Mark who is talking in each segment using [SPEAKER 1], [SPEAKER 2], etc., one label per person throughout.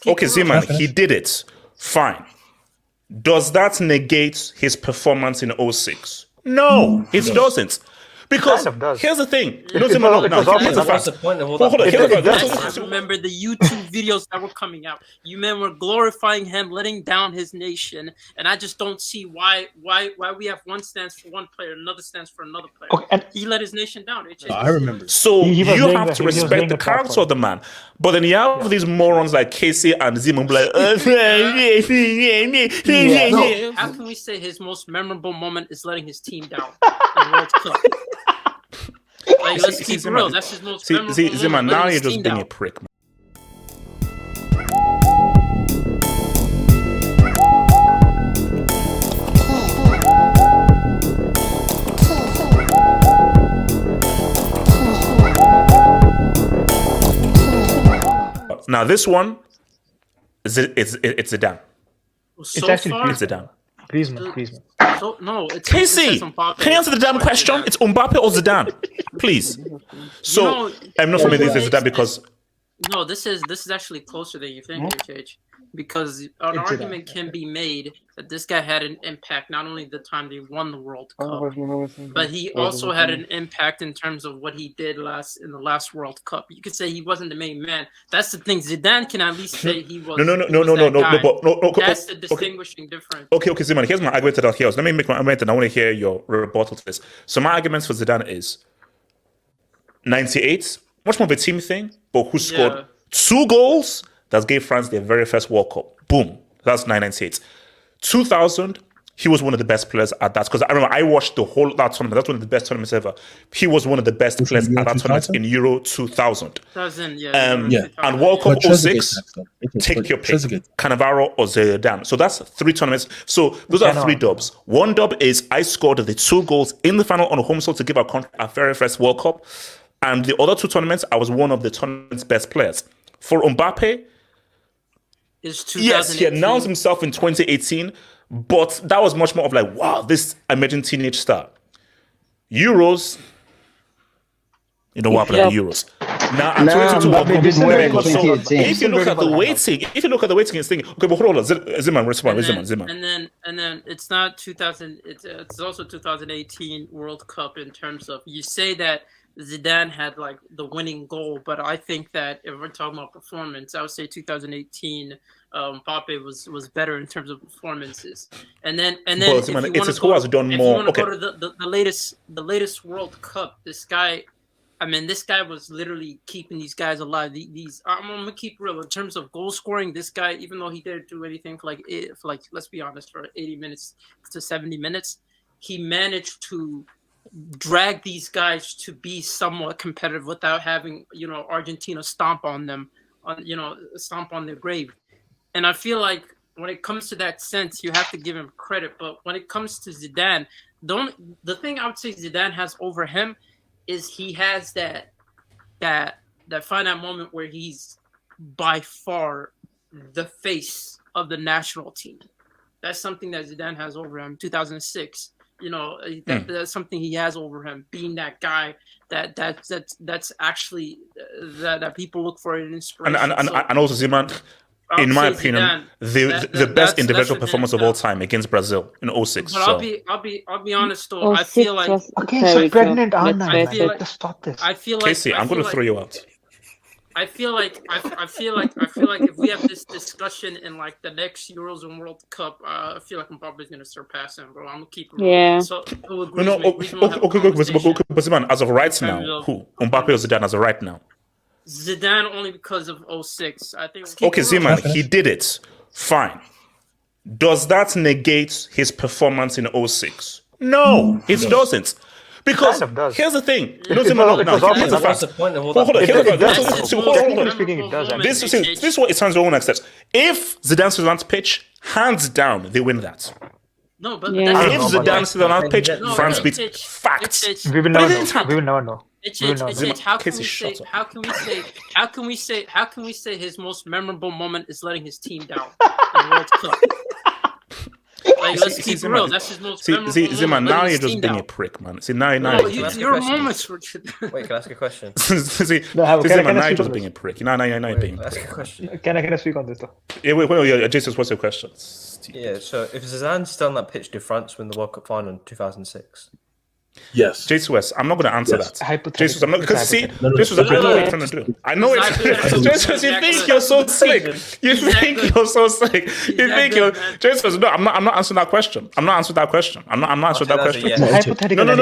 [SPEAKER 1] Okay, Zeman, he did it. Fine. Does that negate his performance in 06? No, it doesn't. Because here's the thing. Here's the fact. Hold on.
[SPEAKER 2] I remember the YouTube videos that were coming out. You men were glorifying him, letting down his nation, and I just don't see why we have one stance for one player, another stance for another player.
[SPEAKER 3] Okay, and
[SPEAKER 2] he let his nation down.
[SPEAKER 4] I remember.
[SPEAKER 1] So you have to respect the character of the man. But then you have these morons like Casey and Zimon like,
[SPEAKER 2] how can we say his most memorable moment is letting his team down in World Cup? Like, let's keep real. That's his most memorable moment.
[SPEAKER 1] Zeman, now you're just being a prick, man. Now this one, it's Zidane.
[SPEAKER 3] It's actually
[SPEAKER 1] Zidane.
[SPEAKER 3] Griezmann.
[SPEAKER 2] So, no, it's
[SPEAKER 1] Casey, can you answer the damn question? It's Mbappe or Zidane, please. So I'm not familiar with Zidane because
[SPEAKER 2] no, this is actually closer than you think, HH. Because an argument can be made that this guy had an impact not only the time they won the World Cup, but he also had an impact in terms of what he did in the last World Cup. You could say he wasn't the main man. That's the thing. Zidane can at least say he was.
[SPEAKER 1] No.
[SPEAKER 2] That's the distinguishing difference.
[SPEAKER 1] Okay, Zidane. Here's my argument to that. Let me make my argument, and I want to hear your rebuttal to this. So my argument for Zidane is 98, much more of a team thing, but who scored 2 goals that gave France their very first World Cup. Boom. That's 1998. 2000, he was one of the best players at that. Because I remember I watched the whole that tournament. That's one of the best tournaments ever. He was one of the best players at that tournament in Euro 2000. And World Cup 06, take your pick. Cannavaro or Zidane. So that's 3 tournaments. So those are 3 dubs. One dub is I scored the 2 goals in the final on a home soil to give our country our very first World Cup. And the other 2 tournaments, I was one of the tournament's best players. For Mbappe, yes, he announced himself in 2018, but that was much more of like, wow, this emerging teenage star. Euros, you know what happened at the Euros. Now, if you look at the weighting, it's thinking, okay, but hold on, Zimman.
[SPEAKER 2] And then it's not 2000. It's also 2018 World Cup in terms of you say that Zidane had like the winning goal, but I think that if we're talking about performance, I would say 2018 Mbappe was better in terms of performances. And then
[SPEAKER 1] it's who has done more.
[SPEAKER 2] If you want to go to the latest World Cup, this guy was literally keeping these guys alive. I'm gonna keep real in terms of goal scoring. This guy, even though he didn't do anything for let's be honest, for 80 minutes to 70 minutes, he managed to drag these guys to be somewhat competitive without having, Argentina stomp on them, stomp on their grave. And I feel like when it comes to that sense, you have to give him credit. But when it comes to Zidane, the thing I would say Zidane has over him is he has that finite moment where he's by far the face of the national team. That's something that Zidane has over him. 2006. That's something he has over him, being that guy that's actually that people look for an inspiration.
[SPEAKER 1] And also Zidane, in my opinion, the best individual performance of all time against Brazil in 06.
[SPEAKER 2] But I'll be honest though. I feel like
[SPEAKER 3] pregnant Anna. Stop this.
[SPEAKER 2] I feel like
[SPEAKER 1] Casey, I'm going to throw you out.
[SPEAKER 2] I feel like if we have this discussion in like the next Euros and World Cup, I feel like Mbappe is gonna surpass him, bro. I'm gonna keep it.
[SPEAKER 5] Yeah.
[SPEAKER 2] So
[SPEAKER 1] but man, as of right now, who Mbappe or Zidane as of right now?
[SPEAKER 2] Zidane only because of 06. I think.
[SPEAKER 1] Okay, Zeman, he did it. Fine. Does that negate his performance in 06? No, it doesn't. Because here's the thing. Here's the fact. This is what it sounds own accepts. If Zidane sits on that pitch, hands down, they win that.
[SPEAKER 2] No, but
[SPEAKER 1] if Zidane sits on that pitch, France beats. Facts.
[SPEAKER 3] We will never know.
[SPEAKER 2] How can we say his most memorable moment is letting his team down in World Cup? Like, let's keep it real. That's his most memorable
[SPEAKER 1] Ziman, now you're just being
[SPEAKER 2] a
[SPEAKER 1] a prick, man. See, now
[SPEAKER 2] your moments were...
[SPEAKER 4] Wait, can I ask a question?
[SPEAKER 1] Ziman, now you're just being a prick. Now you're being a
[SPEAKER 4] Ask
[SPEAKER 1] prick.
[SPEAKER 4] a question.
[SPEAKER 3] Can I speak on this though?
[SPEAKER 1] Yeah, wait, Jesus, what's your question?
[SPEAKER 4] Yeah, so if Zidane still on that pitch, did France win the World Cup final in 2006?
[SPEAKER 5] Yes.
[SPEAKER 1] Jesus, I'm not going to answer that.
[SPEAKER 3] Hypothetical.
[SPEAKER 1] Jesus, I'm not because see,
[SPEAKER 5] No.
[SPEAKER 1] this was what you're trying to do. I know it's Jesus. You think you're so slick. You think you're so slick. You think you're Jesus. No, I'm not answering that question. I'm not answering that question. I'm not answering that question.
[SPEAKER 3] It's a hypothetical.
[SPEAKER 1] No.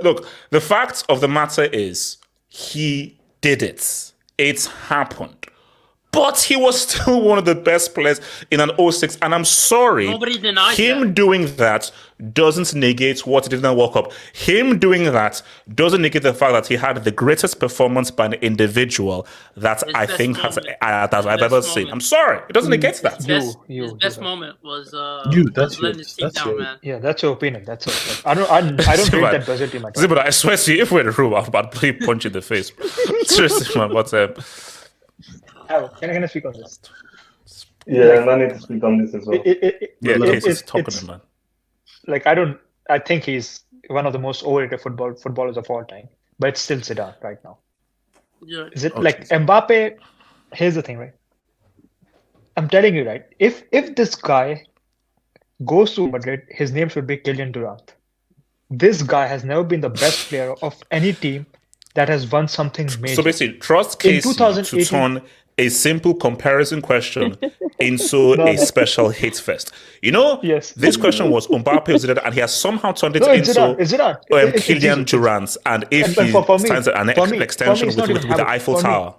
[SPEAKER 1] Look. The fact of the matter is, he did it. It's happened. But he was still one of the best players in an 06. And I'm sorry,
[SPEAKER 2] nobody denies
[SPEAKER 1] him doing that doesn't negate what he did in the World Cup. Him doing that doesn't negate the fact that he had the greatest performance by an individual that I think that I've ever seen. I'm sorry, it doesn't negate that.
[SPEAKER 2] His best moment was letting his team down, man.
[SPEAKER 3] Yeah, that's your opinion. That's it. I don't rate that Brazil team at all.
[SPEAKER 1] But I swear to you, if we're in a room, I'll probably punch you in the face. Seriously, man, what's up?
[SPEAKER 3] Can I speak on this?
[SPEAKER 5] Yeah, and I need to speak on this as well.
[SPEAKER 1] Casey's talking, man.
[SPEAKER 3] Like, I think he's one of the most overrated footballers of all time, but it's still Zidane right now.
[SPEAKER 2] Yeah.
[SPEAKER 3] Is it like Mbappe? Here's the thing, right? I'm telling you, right? If this guy goes to Madrid, his name should be Kylian Durant. This guy has never been the best player of any team that has won something major.
[SPEAKER 1] So basically, trust Casey to turn a simple comparison question into a special hate fest. You know, this question was Mbappe or Zidane, and he has somehow turned it into Kylian Durant. And if he signs an extension with the Eiffel Tower.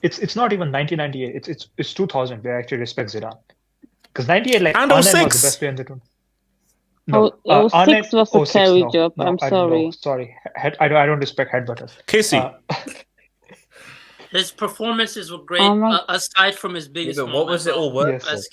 [SPEAKER 3] It's not even 1998. It's 2000 where I actually respect Zidane. Because 98, like,
[SPEAKER 1] and
[SPEAKER 3] Arnhem
[SPEAKER 1] 06.
[SPEAKER 3] was the best player in the tournament.
[SPEAKER 6] No, 06 was a carry job. I'm sorry.
[SPEAKER 3] Sorry. I don't respect Headbutters.
[SPEAKER 1] Casey.
[SPEAKER 2] His performances were great, aside from his biggest moment.
[SPEAKER 4] What was it all worth?
[SPEAKER 3] Here's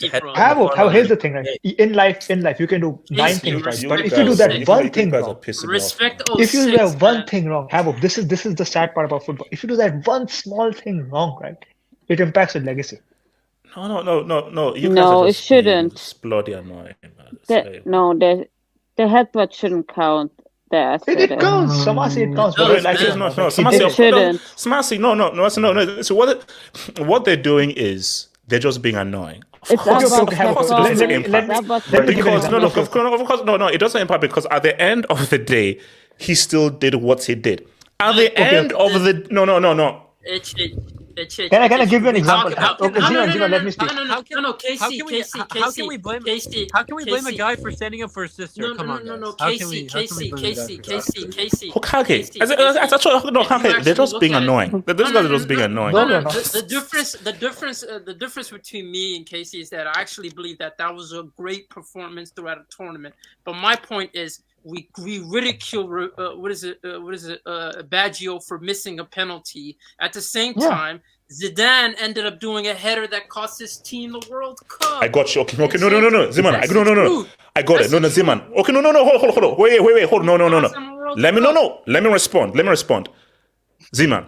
[SPEAKER 3] the thing, right? In life, you can do 9 things right, but if you do that one thing wrong, if you do that one thing wrong, Havoc, this is the sad part about football. If you do that one small thing wrong, right, it impacts your legacy.
[SPEAKER 1] No.
[SPEAKER 6] It shouldn't.
[SPEAKER 1] It's bloody annoying, man.
[SPEAKER 6] The headbutt shouldn't count.
[SPEAKER 3] It counts. Samasi, it counts.
[SPEAKER 6] It shouldn't.
[SPEAKER 1] Samasi, no. So what they're doing is they're just being annoying. Of course it doesn't impact. It doesn't impact because at the end of the day, he still did what he did. At the end of the no.
[SPEAKER 3] Can I give you an example? Let me speak.
[SPEAKER 2] How can we blame
[SPEAKER 7] a guy for standing up for his sister?
[SPEAKER 2] Casey.
[SPEAKER 1] They're just being annoying. They're just being annoying.
[SPEAKER 2] The difference between me and Casey is that I actually believe that was a great performance throughout a tournament. But my point is, we ridicule Baggio for missing a penalty. At the same time, Zidane ended up doing a header that cost his team the World Cup.
[SPEAKER 1] I got you. Okay, no, Ziman. I got it. No, Ziman. Okay, no, hold on. Wait, hold on. No. Let me respond. Ziman,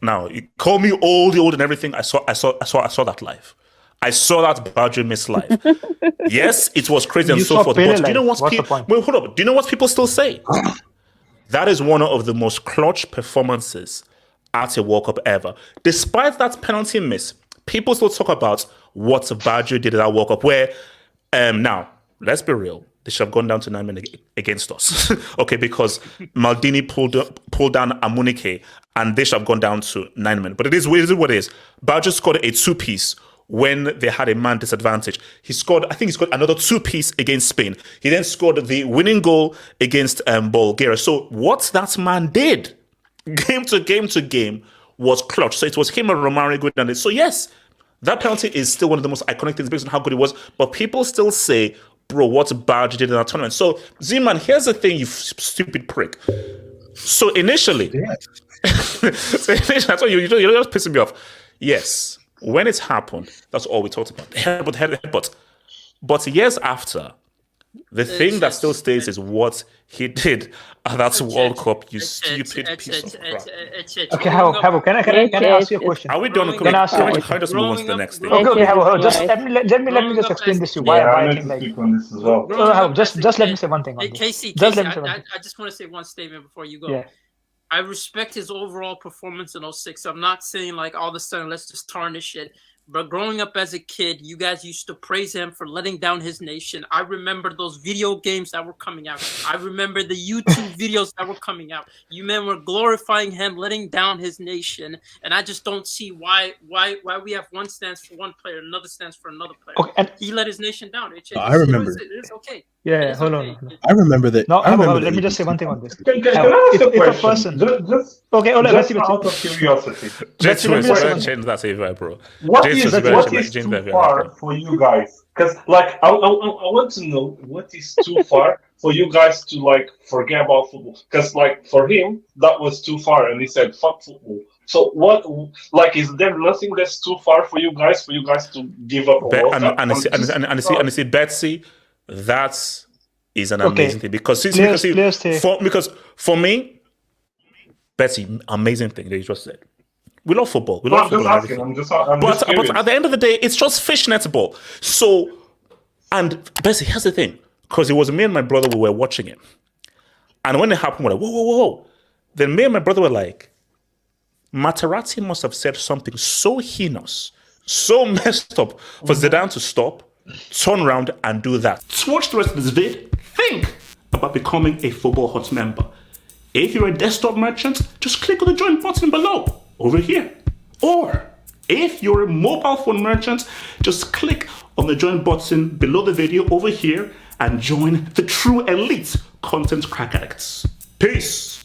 [SPEAKER 1] now you call me old and everything. I saw that live. I saw that Baggio miss live. Yes, it was crazy and so forth. But do you know what people? Wait, hold up. Do you know what people still say? That is one of the most clutch performances at a World Cup ever. Despite that penalty miss, people still talk about what Baggio did at that World Cup. Where now, let's be real. They should have gone down to 9 men against us. Okay, because Maldini pulled down Amunike, and they should have gone down to 9 men. But it is what it is. Baggio scored a 2-piece when they had a man disadvantage. I think he scored another 2-piece against Spain. He then scored the winning goal against Bulgaria. So what that man did, game to game, was clutch. So it was him and Romario good at it. So yes, that penalty is still one of the most iconic things based on how good it was. But people still say, bro, what Baggio did in that tournament. So Z-Man, here's the thing, you stupid prick. So initially, that's what you're just pissing me off. Yes. When it happened, that's all we talked about. Headbutt. But years after, The thing that still stays is what he did at that World Cup, you stupid piece of crap.
[SPEAKER 3] Okay, Havo, can I ask you a question?
[SPEAKER 1] Are we done? Can I just move on to the next thing?
[SPEAKER 3] Okay, Havo, just let me just explain this to you. Why I think
[SPEAKER 5] speak on this as well.
[SPEAKER 3] Just let me say one thing on this.
[SPEAKER 2] Casey, I just want to say one statement before you go.
[SPEAKER 3] Yeah.
[SPEAKER 2] I respect his overall performance in 06. I'm not saying like all of a sudden let's just tarnish it. But growing up as a kid, you guys used to praise him for letting down his nation. I remember those video games that were coming out. I remember the YouTube videos that were coming out. You men were glorifying him, letting down his nation. And I just don't see why we have one stance for one player, another stance for another player.
[SPEAKER 3] Okay, and
[SPEAKER 2] he let his nation down.
[SPEAKER 8] I remember.
[SPEAKER 2] It's okay.
[SPEAKER 3] Yeah, hold on.
[SPEAKER 8] I remember that.
[SPEAKER 3] No,
[SPEAKER 8] Havo,
[SPEAKER 3] let me just say one thing on this.
[SPEAKER 5] Can I ask a question?
[SPEAKER 3] Let's see.
[SPEAKER 5] Out of curiosity.
[SPEAKER 1] Change that CV, bro.
[SPEAKER 5] What is too far for you guys? Because like I want to know what is too far for you guys to like forget about football. Because like for him that was too far, and he said fuck football. So what? Like, is there nothing that's too far for you guys to give up?
[SPEAKER 1] And see, Betsy, that is an amazing thing because for me, Betsy, amazing thing that you just said. We love football. We love football. But at the end of the day, it's just fishnet ball. So, and Bessie, here's the thing. Because it was me and my brother, we were watching it. And when it happened, we're like, whoa. Then me and my brother were like, Materazzi must have said something so heinous, so messed up for Zidane to stop, turn around and do that. To watch the rest of this vid, think about becoming a Football Hut member. If you're a desktop merchant, just click on the join button below. Over here. Or if you're a mobile phone merchant, just click on the join button below the video over here and join the true elite content crack addicts. Peace.